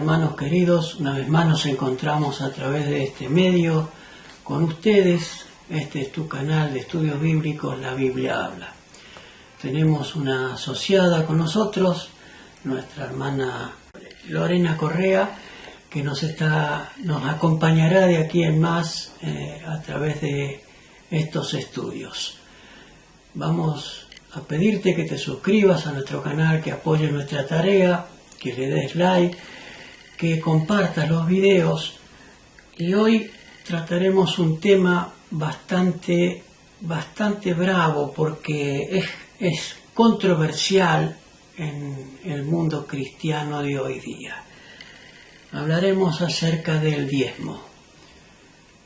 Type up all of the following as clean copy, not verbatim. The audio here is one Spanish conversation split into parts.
hermanos queridos, una vez más nos encontramos a través de este medio con ustedes. Este es tu canal de estudios bíblicos, La Biblia Habla. Tenemos una asociada con nosotros, nuestra hermana Lorena Correa, que nos acompañará de aquí en más a través de estos estudios. Vamos a pedirte que te suscribas a nuestro canal, que apoyes nuestra tarea, que le des like, que compartas los videos. Y hoy trataremos un tema bastante bravo, porque es controversial en el mundo cristiano de hoy día. Hablaremos acerca del diezmo.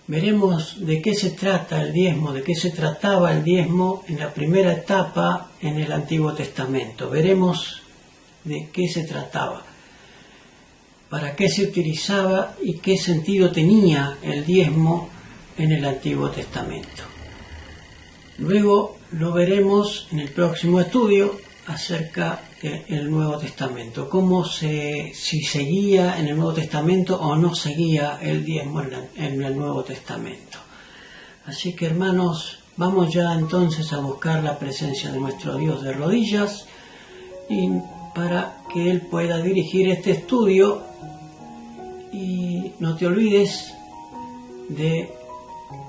Veremos de qué se trata el diezmo, de qué se trataba el diezmo en la primera etapa en el Antiguo Testamento. Veremos de qué se trataba, para qué se utilizaba y qué sentido tenía el diezmo en el Antiguo Testamento. Luego lo veremos en el próximo estudio acerca del Nuevo Testamento, si seguía en el Nuevo Testamento o no seguía el diezmo en el Nuevo Testamento. Así que, hermanos, vamos ya entonces a buscar la presencia de nuestro Dios de rodillas, y para que Él pueda dirigir este estudio. Y no te olvides de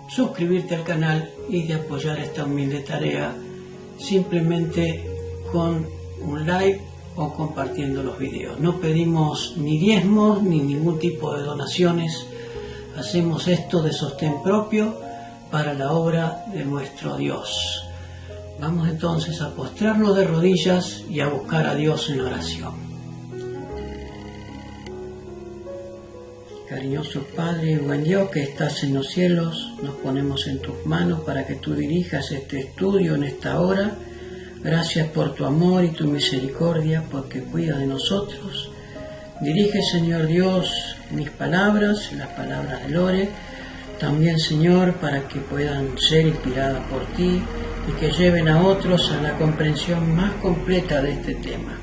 suscribirte al canal y de apoyar esta humilde tarea simplemente con un like o compartiendo los videos. No pedimos ni diezmos ni ningún tipo de donaciones. Hacemos esto de sostén propio para la obra de nuestro Dios. Vamos entonces a postrarnos de rodillas y a buscar a Dios en oración. Cariñoso Padre y buen Dios que estás en los cielos, nos ponemos en tus manos para que tú dirijas este estudio en esta hora. Gracias por tu amor y tu misericordia, porque cuida de nosotros. Dirige, Señor Dios, mis palabras, las palabras de Lore, también, Señor, para que puedan ser inspiradas por ti y que lleven a otros a la comprensión más completa de este tema.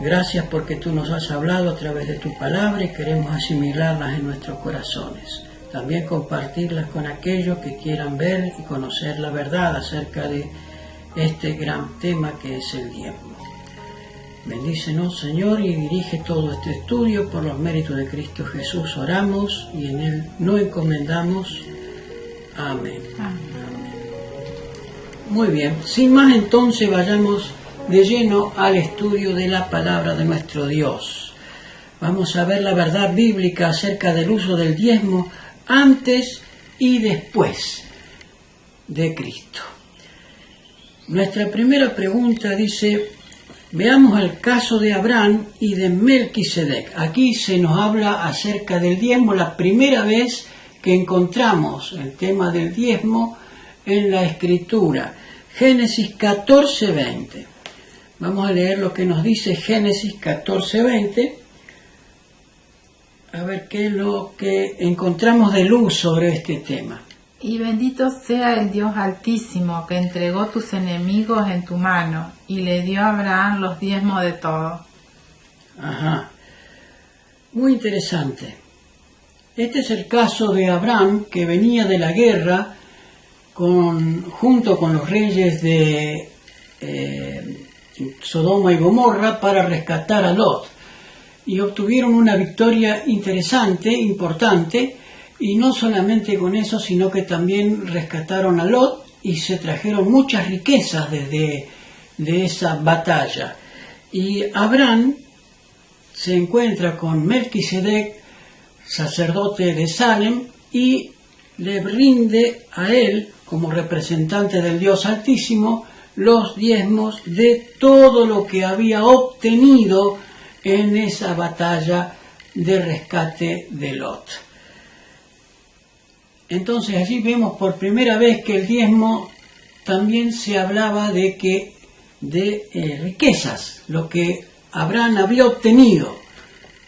Gracias porque tú nos has hablado a través de tu palabra y queremos asimilarlas en nuestros corazones. También compartirlas con aquellos que quieran ver y conocer la verdad acerca de este gran tema que es el diezmo. Bendícenos, Señor, y dirige todo este estudio por los méritos de Cristo Jesús. Oramos y en Él nos encomendamos. Amén. Amén. Muy bien, sin más entonces vayamos de lleno al estudio de la palabra de nuestro Dios. Vamos a ver la verdad bíblica acerca del uso del diezmo antes y después de Cristo. Nuestra primera pregunta dice: veamos el caso de Abraham y de Melquisedec. Aquí se nos habla acerca del diezmo, la primera vez que encontramos el tema del diezmo en la Escritura. Génesis 14:20. Vamos a leer lo que nos dice Génesis 14:20. A ver qué es lo que encontramos de luz sobre este tema. Y bendito sea el Dios Altísimo, que entregó tus enemigos en tu mano, y le dio a Abraham los diezmos de todo. Ajá. Muy interesante. Este es el caso de Abraham, que venía de la guerra junto con los reyes de Sodoma y Gomorra para rescatar a Lot. Y obtuvieron una victoria interesante, importante. Y no solamente con eso, sino que también rescataron a Lot y se trajeron muchas riquezas de esa batalla. Y Abraham se encuentra con Melquisedec, sacerdote de Salem, y le rinde a él, como representante del Dios Altísimo, los diezmos de todo lo que había obtenido en esa batalla de rescate de Lot. Entonces allí vemos por primera vez que el diezmo también se hablaba de riquezas, lo que Abraham había obtenido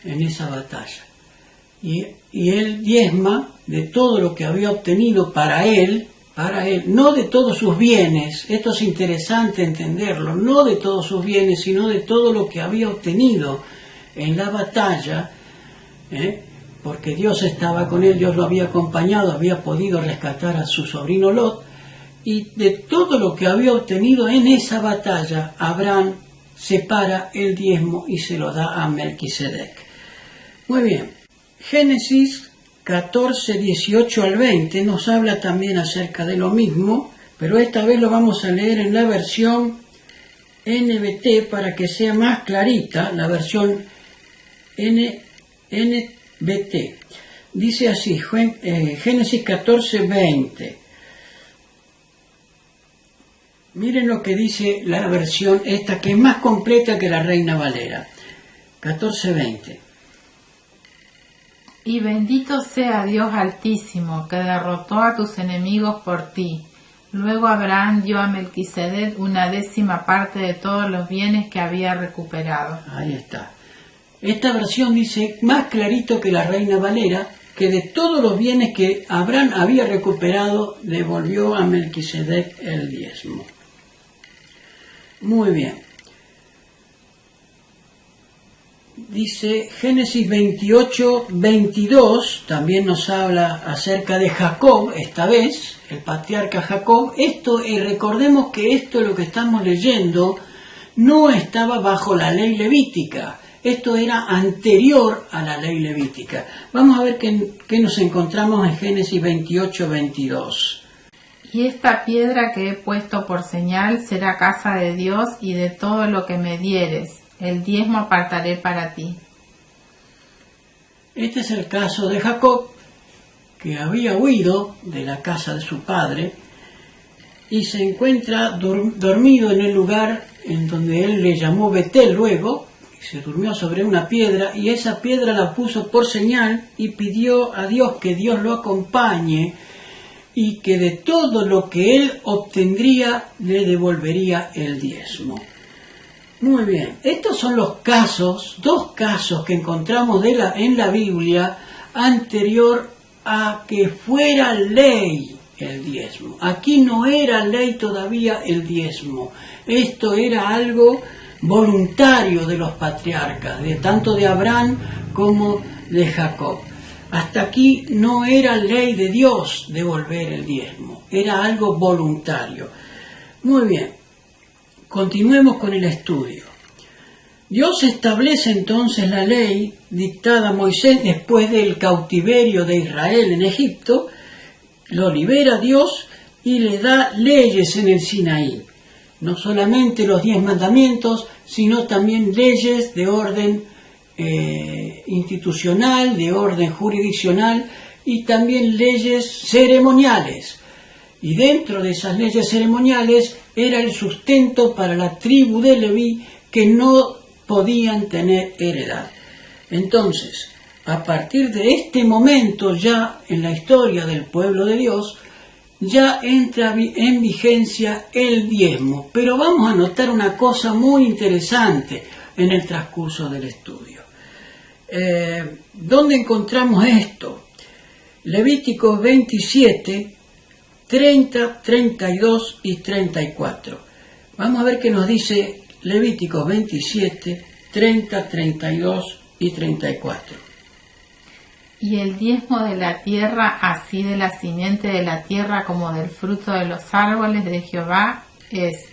en esa batalla. Y él diezma de todo lo que había obtenido para él, no de todos sus bienes. Esto es interesante entenderlo, no de todos sus bienes, sino de todo lo que había obtenido en la batalla porque Dios estaba con él, Dios lo había acompañado, había podido rescatar a su sobrino Lot, y de todo lo que había obtenido en esa batalla, Abraham separa el diezmo y se lo da a Melquisedec. Muy bien, Génesis 14, 18 al 20 nos habla también acerca de lo mismo, pero esta vez lo vamos a leer en la versión NBT para que sea más clarita, la versión NBT. Dice así, Génesis 14, 20. Miren lo que dice la versión esta, que es más completa que la Reina Valera. 14:20. Y bendito sea Dios Altísimo, que derrotó a tus enemigos por ti. Luego Abraham dio a Melquisedec 1/10 parte de todos los bienes que había recuperado. Ahí está. Esta versión dice más clarito que la Reina Valera, que de todos los bienes que Abraham había recuperado, devolvió a Melquisedec el diezmo. Muy bien. Dice Génesis 28, 22, también nos habla acerca de Jacob, esta vez, el patriarca Jacob. Recordemos que esto, lo que estamos leyendo, no estaba bajo la ley levítica. Esto era anterior a la ley levítica. Vamos a ver qué nos encontramos en Génesis 28, 22. Y esta piedra que he puesto por señal será casa de Dios, y de todo lo que me dieres, el diezmo apartaré para ti. Este es el caso de Jacob, que había huido de la casa de su padre y se encuentra dormido en el lugar en donde él le llamó Betel luego, y se durmió sobre una piedra, y esa piedra la puso por señal y pidió a Dios que Dios lo acompañe y que de todo lo que él obtendría le devolvería el diezmo. Muy bien, estos son los casos, dos casos que encontramos en la Biblia anterior a que fuera ley el diezmo. Aquí no era ley todavía el diezmo, esto era algo voluntario de los patriarcas, tanto de Abraham como de Jacob. Hasta aquí no era ley de Dios devolver el diezmo, era algo voluntario. Muy bien, continuemos con el estudio. Dios establece entonces la ley dictada a Moisés después del cautiverio de Israel en Egipto, lo libera Dios y le da leyes en el Sinaí. No solamente los 10 mandamientos, sino también leyes de orden institucional, de orden jurisdiccional y también leyes ceremoniales. Y dentro de esas leyes ceremoniales era el sustento para la tribu de Leví, que no podían tener heredad. Entonces, a partir de este momento ya en la historia del pueblo de Dios, ya entra en vigencia el diezmo. Pero vamos a notar una cosa muy interesante en el transcurso del estudio. ¿Dónde encontramos esto? Levíticos 27, 30, 32 y 34. Vamos a ver qué nos dice Levíticos 27, 30, 32 y 34. Y el diezmo de la tierra, así de la simiente de la tierra como del fruto de los árboles de Jehová, es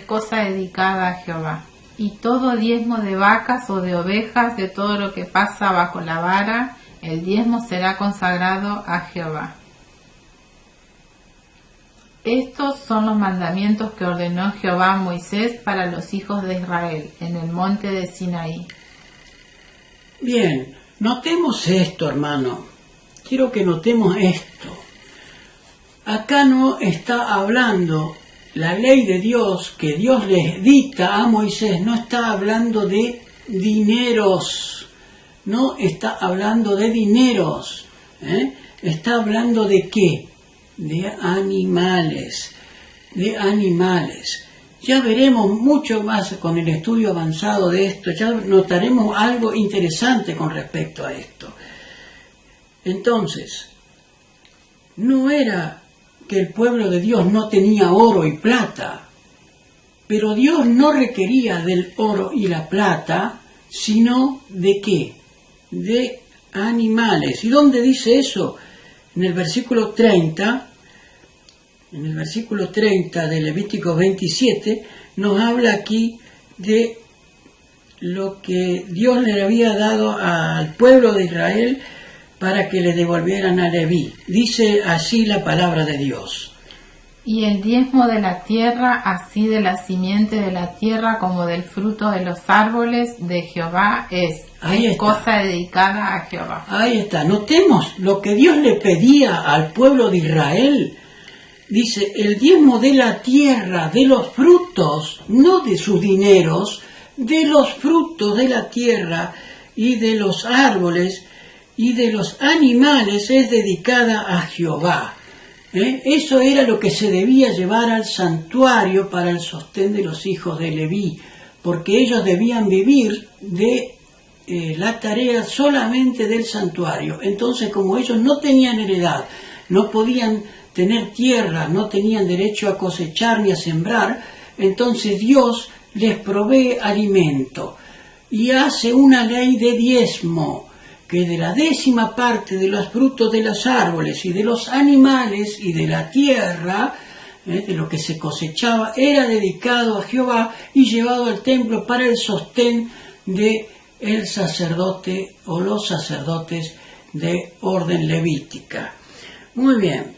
cosa dedicada a Jehová. Y todo diezmo de vacas o de ovejas, de todo lo que pasa bajo la vara, el diezmo será consagrado a Jehová. Estos son los mandamientos que ordenó Jehová a Moisés para los hijos de Israel en el monte de Sinaí. Bien, notemos esto, hermano. Quiero que notemos esto. Acá no está hablando la ley de Dios que Dios les dicta a Moisés, no está hablando de dineros. No está hablando de dineros. Está hablando de ¿qué? De animales. Ya veremos mucho más con el estudio avanzado de esto, ya notaremos algo interesante con respecto a esto. Entonces, no era que el pueblo de Dios no tenía oro y plata, pero Dios no requería del oro y la plata, sino ¿de qué? De animales. ¿Y dónde dice eso? En el versículo 30, de Levítico 27, nos habla aquí de lo que Dios le había dado al pueblo de Israel para que le devolvieran a Leví. Dice así la palabra de Dios. Y el diezmo de la tierra, así de la simiente de la tierra como del fruto de los árboles de Jehová es cosa dedicada a Jehová. Ahí está. Notemos lo que Dios le pedía al pueblo de Israel. Dice, el diezmo de la tierra, de los frutos, no de sus dineros, de los frutos de la tierra y de los árboles y de los animales es dedicada a Jehová. Eso era lo que se debía llevar al santuario para el sostén de los hijos de Leví, porque ellos debían vivir de la tarea solamente del santuario. Entonces, como ellos no tenían heredad, no podían tener tierra, no tenían derecho a cosechar ni a sembrar, entonces Dios les provee alimento y hace una ley de diezmo, que de la 10ª parte de los frutos de los árboles y de los animales y de la tierra, de lo que se cosechaba, era dedicado a Jehová y llevado al templo para el sostén de el sacerdote o los sacerdotes de orden levítica. Muy bien.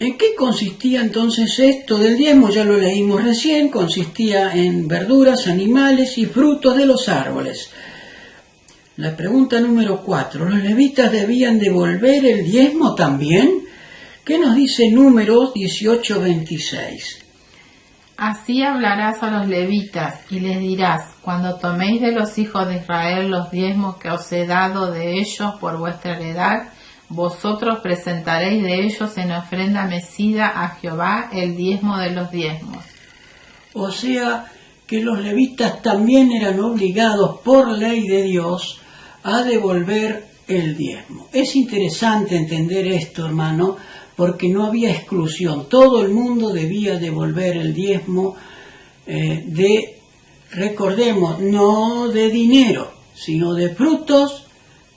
¿En qué consistía entonces esto del diezmo? Ya lo leímos recién, consistía en verduras, animales y frutos de los árboles. La pregunta número 4. ¿Los levitas debían devolver el diezmo también? ¿Qué nos dice Números 18:26? Así hablarás a los levitas y les dirás, cuando toméis de los hijos de Israel los diezmos que os he dado de ellos por vuestra heredad, vosotros presentaréis de ellos en ofrenda mecida a Jehová el diezmo de los diezmos. O sea que los levitas también eran obligados por ley de Dios a devolver el diezmo. Es interesante entender esto, hermano, porque no había exclusión. Todo el mundo debía devolver el diezmo recordemos, no de dinero, sino de frutos,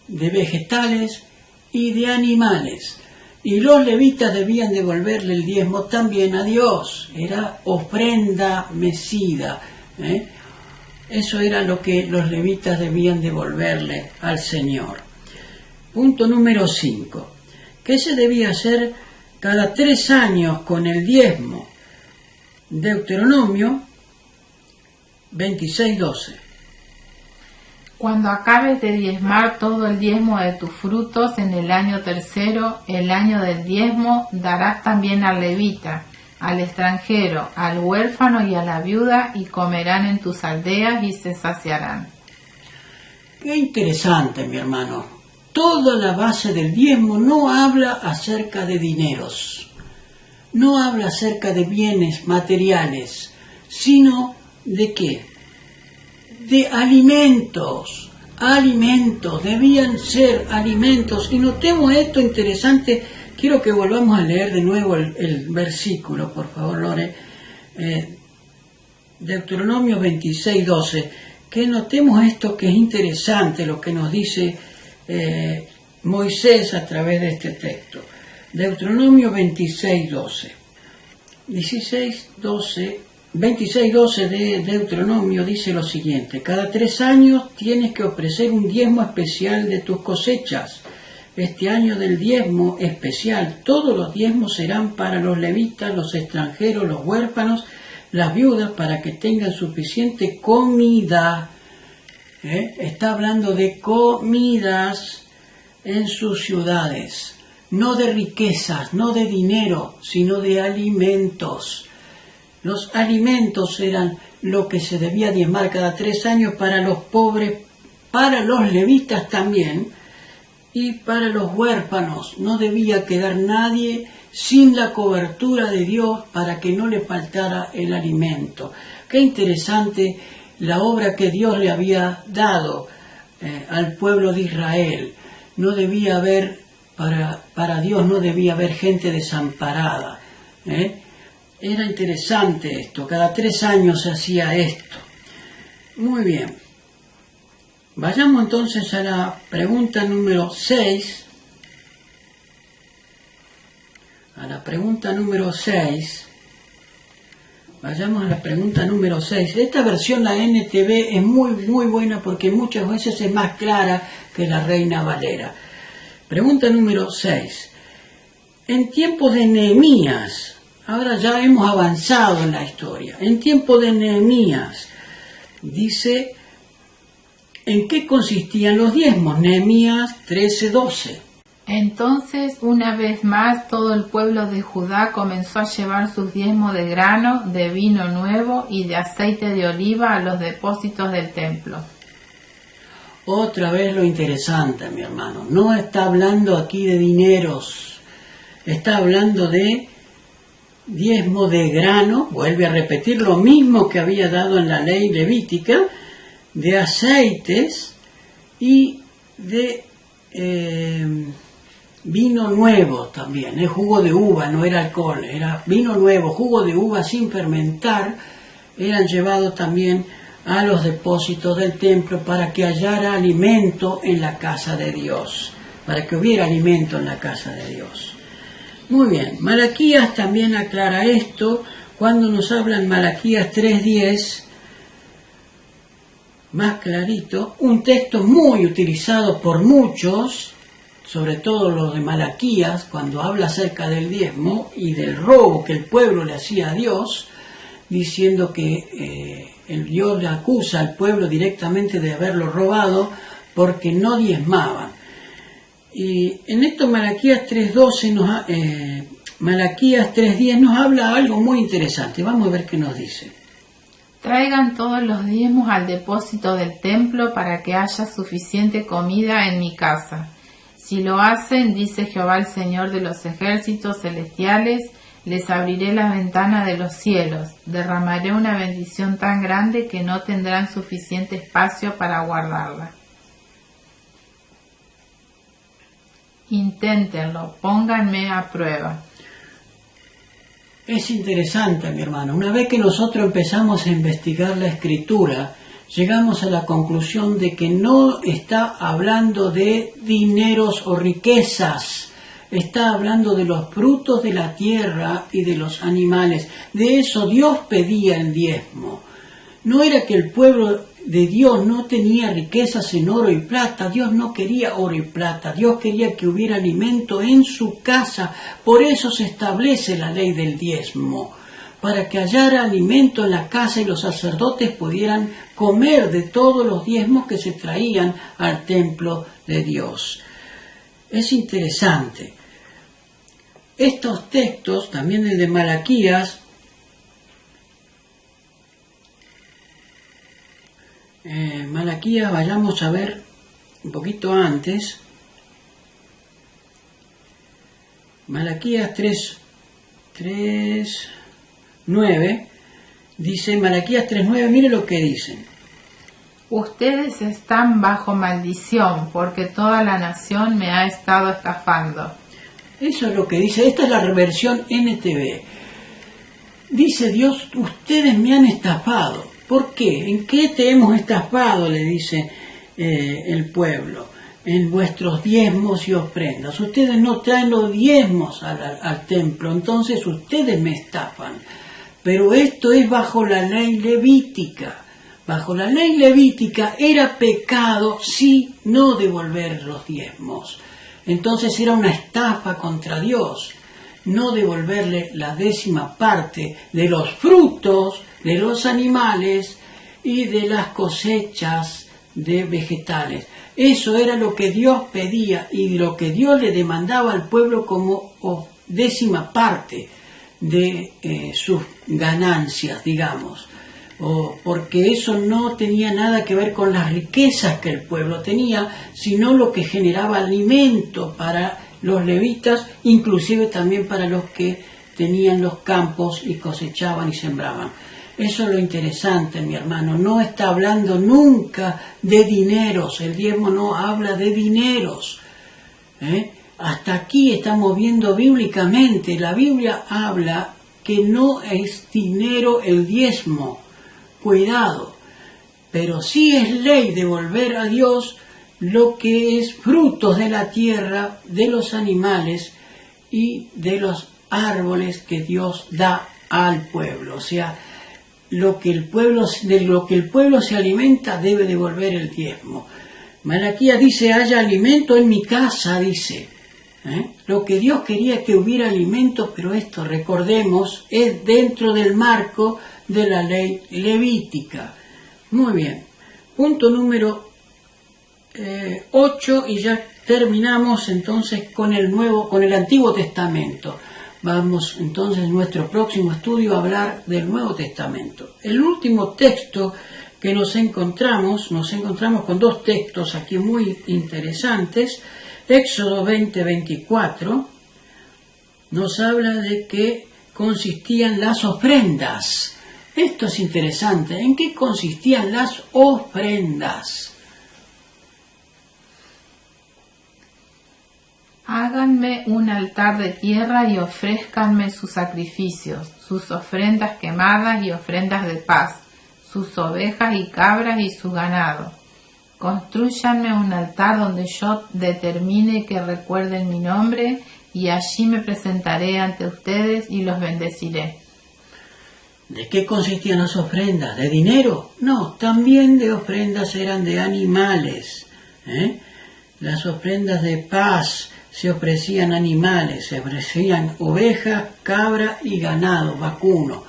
de vegetales y de animales. Y los levitas debían devolverle el diezmo también a Dios. Era ofrenda mecida. Eso era lo que los levitas debían devolverle al Señor. Punto número 5. ¿Qué se debía hacer cada 3 años con el diezmo? Deuteronomio 26:12. Cuando acabes de diezmar todo el diezmo de tus frutos en el año 3, el año del diezmo, darás también al levita, al extranjero, al huérfano y a la viuda, y comerán en tus aldeas y se saciarán. Qué interesante, mi hermano. Toda la base del diezmo no habla acerca de dineros, no habla acerca de bienes materiales, sino ¿de qué? De alimentos. Alimentos, debían ser alimentos. Y notemos esto interesante. Quiero que volvamos a leer de nuevo el versículo, por favor, Lore. Deuteronomio 26:12. Que notemos esto que es interesante, lo que nos dice Moisés a través de este texto. Deuteronomio 26:12. 26:12 de Deuteronomio dice lo siguiente: cada 3 años tienes que ofrecer un diezmo especial de tus cosechas. Este año del diezmo especial, todos los diezmos serán para los levitas, los extranjeros, los huérfanos, las viudas, para que tengan suficiente comida. Está hablando de comidas en sus ciudades, no de riquezas, no de dinero, sino de alimentos. Los alimentos eran lo que se debía diezmar cada 3 años para los pobres, para los levitas también, y para los huérfanos. No debía quedar nadie sin la cobertura de Dios para que no le faltara el alimento. Qué interesante la obra que Dios le había dado al pueblo de Israel. No debía haber, para Dios no debía haber gente desamparada. Era interesante esto, cada 3 años se hacía esto. Muy bien. Vayamos entonces a la pregunta número 6. A la pregunta número 6. Vayamos a la pregunta número 6. Esta versión, la NTV, es muy buena porque muchas veces es más clara que la Reina Valera. Pregunta número 6. En tiempos de Nehemías, ahora ya hemos avanzado en la historia, en tiempo de Nehemías, dice, ¿en qué consistían los diezmos? Nehemías 13:12. Entonces, una vez más, todo el pueblo de Judá comenzó a llevar sus diezmos de grano, de vino nuevo y de aceite de oliva a los depósitos del templo. Otra vez lo interesante, mi hermano, no está hablando aquí de dineros, está hablando de diezmo de grano, vuelve a repetir lo mismo que había dado en la ley levítica, de aceites y de vino nuevo también, es jugo de uva, no era alcohol, era vino nuevo, jugo de uva sin fermentar, eran llevados también a los depósitos del templo para que hallara alimento en la casa de Dios, para que hubiera alimento en la casa de Dios. Muy bien, Malaquías también aclara esto cuando nos habla en Malaquías 3:10, más clarito, un texto muy utilizado por muchos, sobre todo los de Malaquías, cuando habla acerca del diezmo y del robo que el pueblo le hacía a Dios, diciendo que el Dios le acusa al pueblo directamente de haberlo robado porque no diezmaban. Y en esto Malaquías 3:12, Malaquías 3:10 nos habla algo muy interesante. Vamos a ver qué nos dice. Traigan todos los diezmos al depósito del templo para que haya suficiente comida en mi casa. Si lo hacen, dice Jehová el Señor de los ejércitos celestiales, les abriré las ventanas de los cielos, derramaré una bendición tan grande que no tendrán suficiente espacio para guardarla. Inténtenlo, pónganme a prueba. Es interesante, mi hermano. Una vez que nosotros empezamos a investigar la Escritura, llegamos a la conclusión de que no está hablando de dineros o riquezas, está hablando de los frutos de la tierra y de los animales. De eso Dios pedía el diezmo. No era que el pueblo de Dios no tenía riquezas en oro y plata. Dios no quería oro y plata. Dios quería que hubiera alimento en su casa. Por eso se establece la ley del diezmo, para que hallara alimento en la casa y los sacerdotes pudieran comer de todos los diezmos que se traían al templo de Dios. Es interesante. Estos textos, también el de Malaquías, vayamos a ver un poquito antes. Malaquías 3:9 dice, Malaquías 3:9, mire lo que dicen. Ustedes están bajo maldición porque toda la nación me ha estado estafando. Eso es lo que dice, esta es la versión NTV. Dice Dios, ustedes me han estafado. ¿Por qué? ¿En qué te hemos estafado? Le dice el pueblo. En vuestros diezmos y ofrendas. Ustedes no traen los diezmos al templo, entonces ustedes me estafan. Pero esto es bajo la ley levítica. Bajo la ley levítica era pecado sí no devolver los diezmos. Entonces era una estafa contra Dios, no devolverle la 10ª parte de los frutos de los animales y de las cosechas de vegetales. Eso era lo que Dios pedía y lo que Dios le demandaba al pueblo como 10ª parte de sus ganancias, digamos. Porque eso no tenía nada que ver con las riquezas que el pueblo tenía, sino lo que generaba alimento para los levitas, inclusive también para los que tenían los campos y cosechaban y sembraban. Eso es lo interesante, mi hermano. No está hablando nunca de dineros. El diezmo no habla de dineros. Hasta aquí estamos viendo bíblicamente. La Biblia habla que no es dinero el diezmo. Cuidado. pero sí es ley devolver a Dios lo que es frutos de la tierra, de los animales y de los árboles que Dios da al pueblo. O sea, de lo que el pueblo se alimenta debe devolver el diezmo. Malaquías dice, haya alimento en mi casa, dice. Lo que Dios quería es que hubiera alimento, pero esto, recordemos, es dentro del marco de la ley levítica. Muy bien. Punto número 8, y ya terminamos entonces con el Antiguo Testamento. Vamos entonces en nuestro próximo estudio a hablar del Nuevo Testamento. El último texto que nos encontramos con dos textos aquí muy interesantes. Éxodo 20:24 nos habla de que consistían las ofrendas. Esto es interesante. ¿En qué consistían las ofrendas? Háganme un altar de tierra y ofrézcanme sus sacrificios, sus ofrendas quemadas y ofrendas de paz, sus ovejas y cabras y su ganado. Constrúyanme un altar donde yo determine que recuerden mi nombre, y allí me presentaré ante ustedes y los bendeciré. ¿De qué consistían las ofrendas? ¿De dinero? No, también de ofrendas eran de animales. Las ofrendas de paz se ofrecían animales, se ofrecían ovejas, cabra y ganado, vacuno.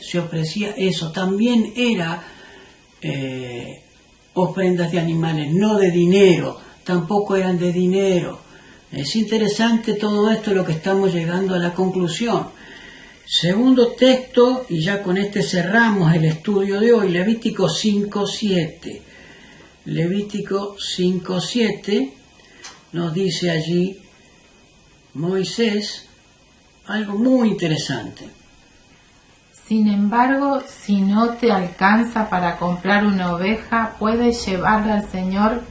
Se ofrecía eso. También era ofrendas de animales, no de dinero, tampoco eran de dinero. Es interesante todo esto, lo que estamos llegando a la conclusión. Segundo texto, y ya con este cerramos el estudio de hoy, Levítico 5:7. Levítico 5:7 nos dice allí Moisés algo muy interesante. Sin embargo, si no te alcanza para comprar una oveja, puedes llevarle al Señor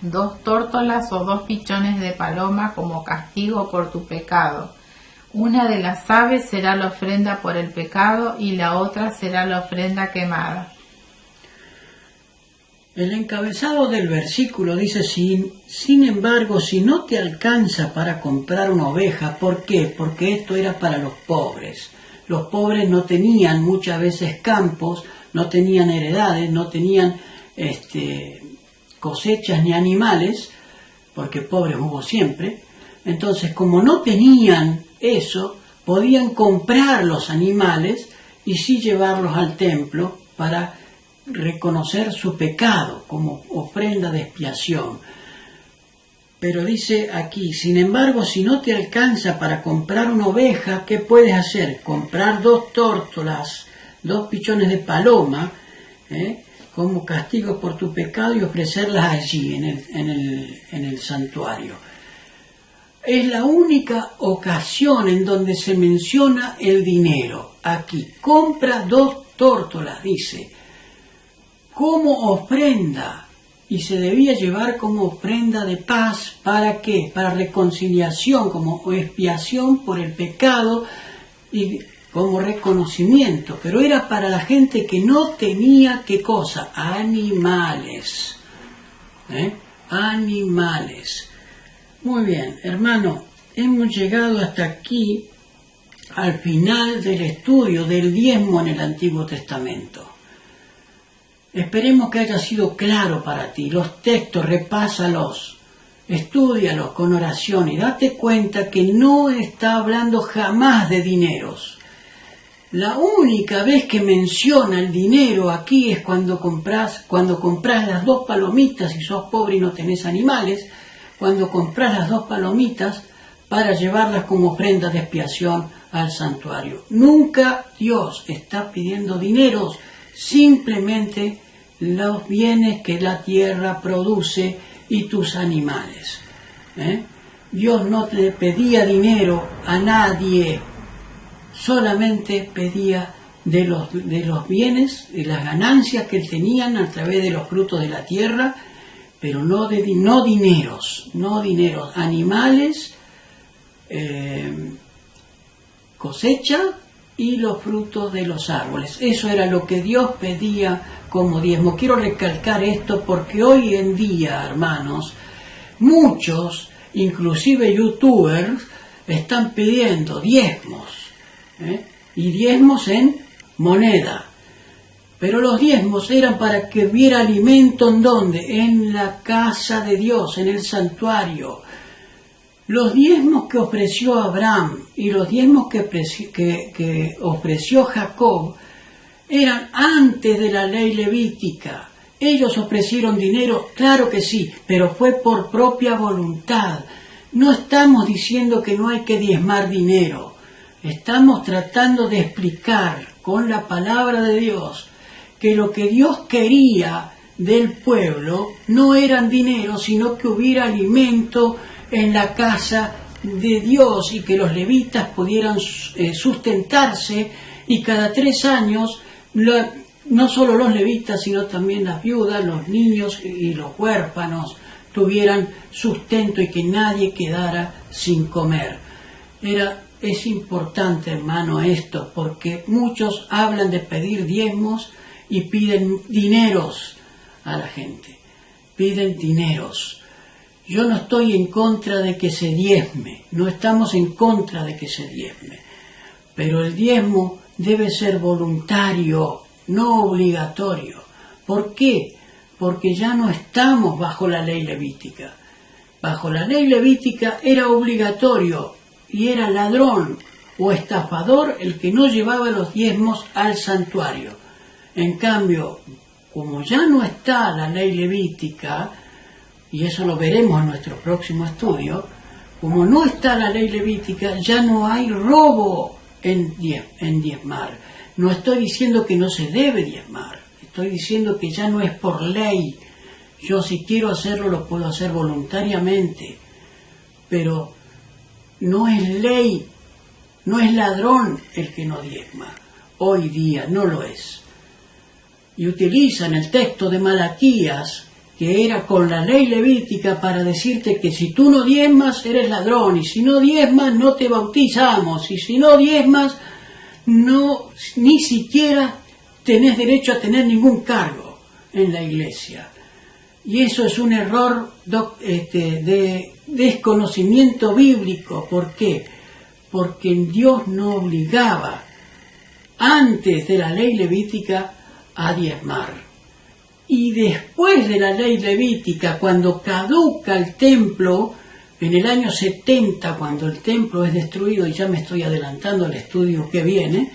2 tórtolas o 2 pichones de paloma como castigo por tu pecado. Una de las aves será la ofrenda por el pecado y la otra será la ofrenda quemada. El encabezado del versículo dice, sin embargo, si no te alcanza para comprar una oveja, ¿por qué? Porque esto era para los pobres. Los pobres no tenían muchas veces campos, no tenían heredades, no tenían cosechas ni animales, porque pobres hubo siempre. Entonces, como no tenían eso, podían comprar los animales y sí llevarlos al templo para reconocer su pecado como ofrenda de expiación. Pero dice aquí, sin embargo, si no te alcanza para comprar una oveja, ¿qué puedes hacer? Comprar 2 tórtolas, 2 pichones de paloma, como castigo por tu pecado, y ofrecerlas allí en el santuario. Es la única ocasión en donde se menciona el dinero. Aquí, compra 2 tórtolas, dice, como ofrenda, y se debía llevar como ofrenda de paz. ¿Para qué? Para reconciliación, como expiación por el pecado y como reconocimiento. Pero era para la gente que no tenía, ¿qué cosa? Animales. Animales. Muy bien, hermano, hemos llegado hasta aquí, al final del estudio del diezmo en el Antiguo Testamento. Esperemos que haya sido claro para ti. Los textos, repásalos, estúdialos con oración y date cuenta que no está hablando jamás de dineros. La única vez que menciona el dinero aquí es cuando compras las 2 palomitas y sos pobre y no tenés animales, cuando compras las 2 palomitas para llevarlas como ofrenda de expiación al santuario. Nunca Dios está pidiendo dineros, simplemente los bienes que la tierra produce y tus animales. Dios no le pedía dinero a nadie, solamente pedía de los bienes, de las ganancias que tenían a través de los frutos de la tierra, pero no dineros, animales, cosecha y los frutos de los árboles. Eso era lo que Dios pedía como diezmo. Quiero recalcar esto porque hoy en día, hermanos, muchos, inclusive youtubers, están pidiendo diezmos, y diezmos en moneda. Pero los diezmos eran para que hubiera alimento ¿en dónde? En la casa de Dios, en el santuario. Los diezmos que ofreció Abraham y los diezmos que ofreció Jacob eran antes de la ley levítica. Ellos ofrecieron dinero, claro que sí, pero fue por propia voluntad. No estamos diciendo que no hay que diezmar dinero. Estamos tratando de explicar con la palabra de Dios que lo que Dios quería del pueblo no eran dinero, sino que hubiera alimento en la casa de Dios y que los levitas pudieran sustentarse, y cada 3 años, no solo los levitas, sino también las viudas, los niños y los huérfanos tuvieran sustento y que nadie quedara sin comer. Es importante, hermano, esto, porque muchos hablan de pedir diezmos y piden dineros a la gente, piden dineros. Yo no estoy en contra de que se diezme, no estamos en contra de que se diezme, pero el diezmo debe ser voluntario, no obligatorio. ¿Por qué? Porque ya no estamos bajo la ley levítica. Bajo la ley levítica era obligatorio y era ladrón o estafador el que no llevaba los diezmos al santuario. En cambio, como ya no está la ley levítica, y eso lo veremos en nuestro próximo estudio, como no está la ley levítica, ya no hay robo en diezmar. No estoy diciendo que no se debe diezmar, estoy diciendo que ya no es por ley. Yo si quiero hacerlo lo puedo hacer voluntariamente, pero no es ley, no es ladrón el que no diezma. Hoy día no lo es. Y utilizan el texto de Malaquías, que era con la ley levítica, para decirte que si tú no diezmas eres ladrón, y si no diezmas no te bautizamos, y si no diezmas no, ni siquiera tenés derecho a tener ningún cargo en la iglesia. Y eso es un error de desconocimiento bíblico. ¿Por qué? Porque Dios no obligaba antes de la ley levítica a diezmar. Y después de la ley levítica, cuando caduca el templo, en el año 70, cuando el templo es destruido, y ya me estoy adelantando al estudio que viene,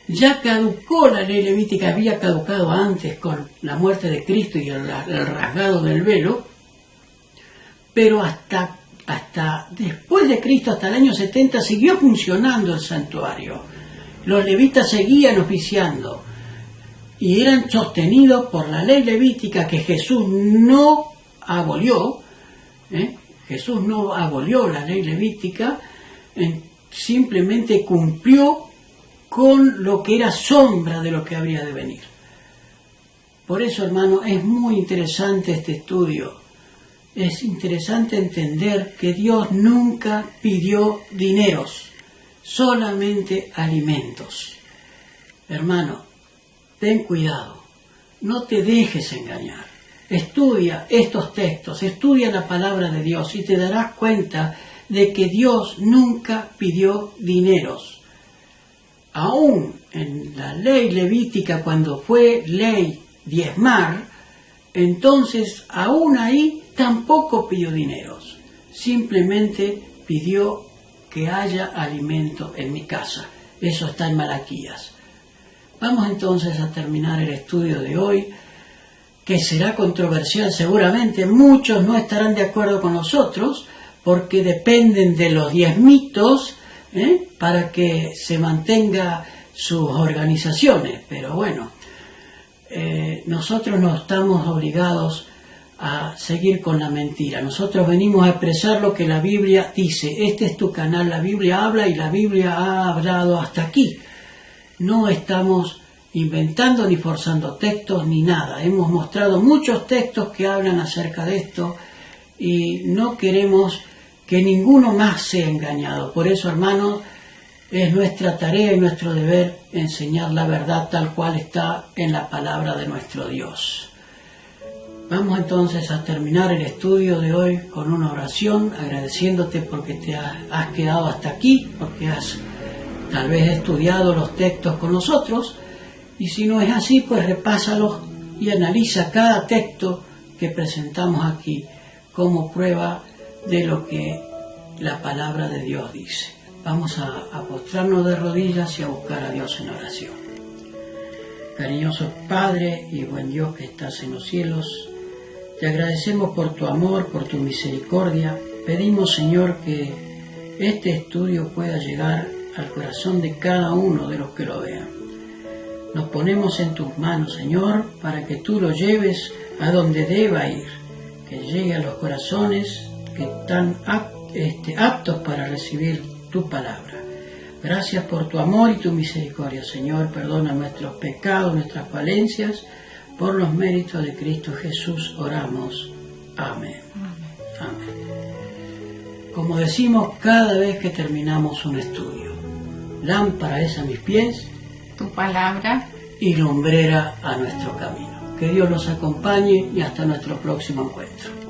ya caducó la ley levítica, había caducado antes con la muerte de Cristo y el rasgado del velo, pero hasta después de Cristo, hasta el año 70, siguió funcionando el santuario. Los levitas seguían oficiando y eran sostenidos por la ley levítica que Jesús no abolió. Jesús no abolió la ley levítica, simplemente cumplió con lo que era sombra de lo que habría de venir. Por eso, hermano, es muy interesante este estudio. Es interesante entender que Dios nunca pidió dineros, solamente alimentos. Hermano, ten cuidado, no te dejes engañar. Estudia estos textos, estudia la palabra de Dios y te darás cuenta de que Dios nunca pidió dineros. Aún en la ley levítica, cuando fue ley diezmar, entonces aún ahí tampoco pidió dineros. Simplemente pidió que haya alimento en mi casa. Eso está en Malaquías. Vamos entonces a terminar el estudio de hoy, que será controversial seguramente. Muchos no estarán de acuerdo con nosotros, porque dependen de los diezmitos, para que se mantenga sus organizaciones. Pero bueno, nosotros no estamos obligados a seguir con la mentira. Nosotros venimos a expresar lo que la Biblia dice. Este es tu canal, la Biblia habla, y la Biblia ha hablado hasta aquí. No estamos inventando ni forzando textos ni nada. Hemos mostrado muchos textos que hablan acerca de esto y no queremos que ninguno más sea engañado. Por eso, hermanos, Es nuestra tarea y nuestro deber enseñar la verdad tal cual está en la palabra de nuestro Dios. Vamos entonces a terminar el estudio de hoy con una oración, agradeciéndote porque te has quedado hasta aquí, porque has tal vez estudiado los textos con nosotros, y si no es así, pues repásalos y analiza cada texto que presentamos aquí como prueba de lo que la palabra de Dios dice. Vamos a postrarnos de rodillas y a buscar a Dios en oración. Cariñoso Padre y buen Dios que estás en los cielos, te agradecemos por tu amor, por tu misericordia. Pedimos, Señor, que este estudio pueda llegar al corazón de cada uno de los que lo vean. Nos ponemos en tus manos, Señor, para que tú lo lleves a donde deba ir, que llegue a los corazones que están aptos para recibir tu palabra. Gracias por tu amor y tu misericordia, Señor. Perdona nuestros pecados, nuestras falencias. Por los méritos de Cristo Jesús oramos. Amén. Amén. Como decimos cada vez que terminamos un estudio, lámpara es a mis pies, tu palabra y lumbrera a nuestro camino. Que Dios los acompañe y hasta nuestro próximo encuentro.